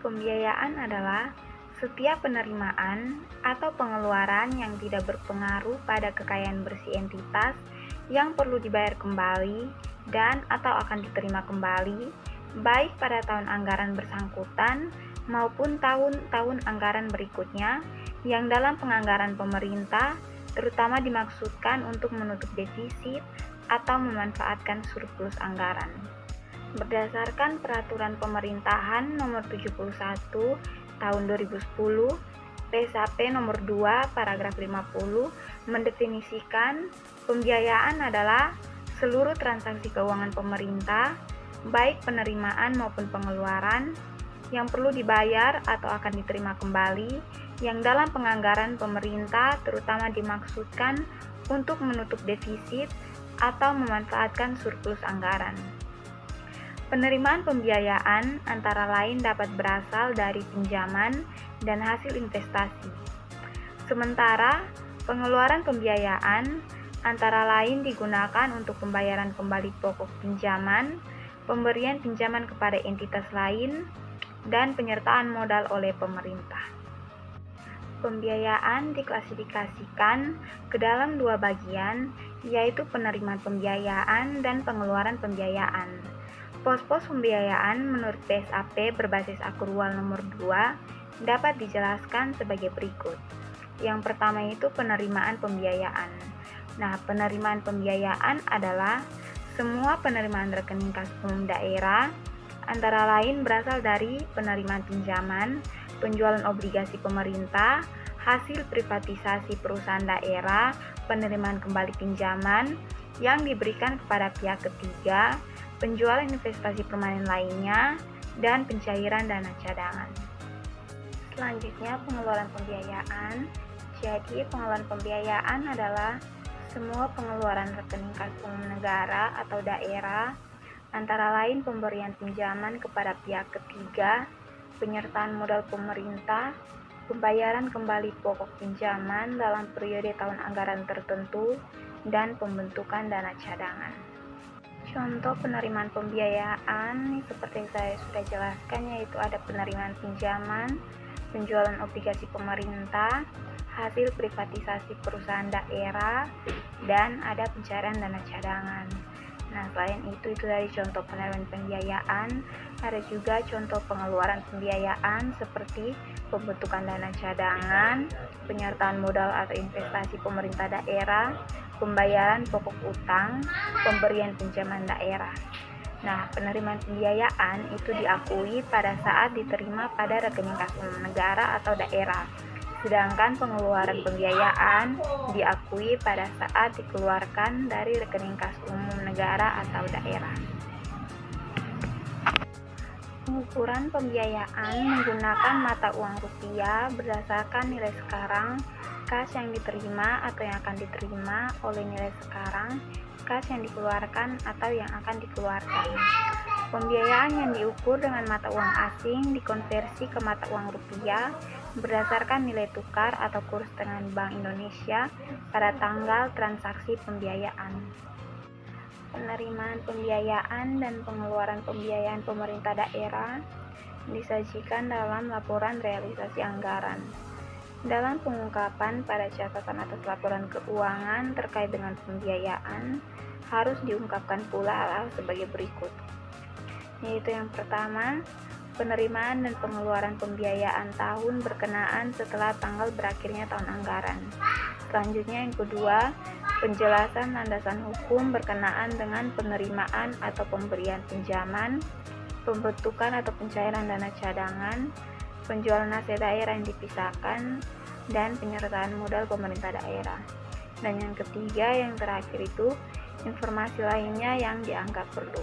Pembiayaan adalah setiap penerimaan atau pengeluaran yang tidak berpengaruh pada kekayaan bersih entitas yang perlu dibayar kembali dan atau akan diterima kembali, baik pada tahun anggaran bersangkutan maupun tahun-tahun anggaran berikutnya yang dalam penganggaran pemerintah terutama dimaksudkan untuk menutup defisit atau memanfaatkan surplus anggaran. Berdasarkan Peraturan Pemerintahan Nomor 71 Tahun 2010, PSAP Nomor 2 Paragraf 50 mendefinisikan pembiayaan adalah seluruh transaksi keuangan pemerintah, baik penerimaan maupun pengeluaran, yang perlu dibayar atau akan diterima kembali, yang dalam penganggaran pemerintah terutama dimaksudkan untuk menutup defisit atau memanfaatkan surplus anggaran. Penerimaan pembiayaan antara lain dapat berasal dari pinjaman dan hasil investasi. Sementara pengeluaran pembiayaan antara lain digunakan untuk pembayaran kembali pokok pinjaman, pemberian pinjaman kepada entitas lain, dan penyertaan modal oleh pemerintah. Pembiayaan diklasifikasikan ke dalam dua bagian, yaitu penerimaan pembiayaan dan pengeluaran pembiayaan. Pos-pos pembiayaan menurut PSAP berbasis akrual nomor 2 dapat dijelaskan sebagai berikut. Yang pertama itu penerimaan pembiayaan. Nah, penerimaan pembiayaan adalah semua penerimaan rekening kas umum daerah, antara lain berasal dari penerimaan pinjaman, penjualan obligasi pemerintah, hasil privatisasi perusahaan daerah, penerimaan kembali pinjaman yang diberikan kepada pihak ketiga, penjualan investasi permanen lainnya, dan pencairan dana cadangan. Selanjutnya, pengeluaran pembiayaan. Jadi, pengeluaran pembiayaan adalah semua pengeluaran rekening kas umum negara atau daerah, antara lain pemberian pinjaman kepada pihak ketiga, penyertaan modal pemerintah, pembayaran kembali pokok pinjaman dalam periode tahun anggaran tertentu, dan pembentukan dana cadangan. Contoh penerimaan pembiayaan seperti yang saya sudah jelaskan, yaitu ada penerimaan pinjaman, penjualan obligasi pemerintah, hasil privatisasi perusahaan daerah, dan ada pencairan dana cadangan. Nah, selain itu dari contoh penerimaan pembiayaan, ada juga contoh pengeluaran pembiayaan seperti pembentukan dana cadangan, penyertaan modal atau investasi pemerintah daerah, pembayaran pokok utang, pemberian pinjaman daerah. Nah, penerimaan pembiayaan itu diakui pada saat diterima pada rekening kas umum negara atau daerah. Sedangkan pengeluaran pembiayaan diakui pada saat dikeluarkan dari rekening kas umum negara atau daerah. Pengukuran pembiayaan menggunakan mata uang rupiah berdasarkan nilai sekarang, kas yang diterima atau yang akan diterima oleh nilai sekarang, kas yang dikeluarkan atau yang akan dikeluarkan. Pembiayaan yang diukur dengan mata uang asing dikonversi ke mata uang rupiah berdasarkan nilai tukar atau kurs dengan Bank Indonesia pada tanggal transaksi pembiayaan. Penerimaan pembiayaan dan pengeluaran pembiayaan pemerintah daerah disajikan dalam laporan realisasi anggaran. Dalam pengungkapan pada catatan atas laporan keuangan terkait dengan pembiayaan, harus diungkapkan pula hal-hal sebagai berikut. Yaitu yang pertama, penerimaan dan pengeluaran pembiayaan tahun berkenaan setelah tanggal berakhirnya tahun anggaran. Selanjutnya yang kedua, penjelasan landasan hukum berkenaan dengan penerimaan atau pemberian pinjaman, pembentukan atau pencairan dana cadangan, penjualan aset daerah yang dipisahkan, dan penyertaan modal pemerintah daerah. Dan yang ketiga, yang terakhir itu informasi lainnya yang dianggap perlu.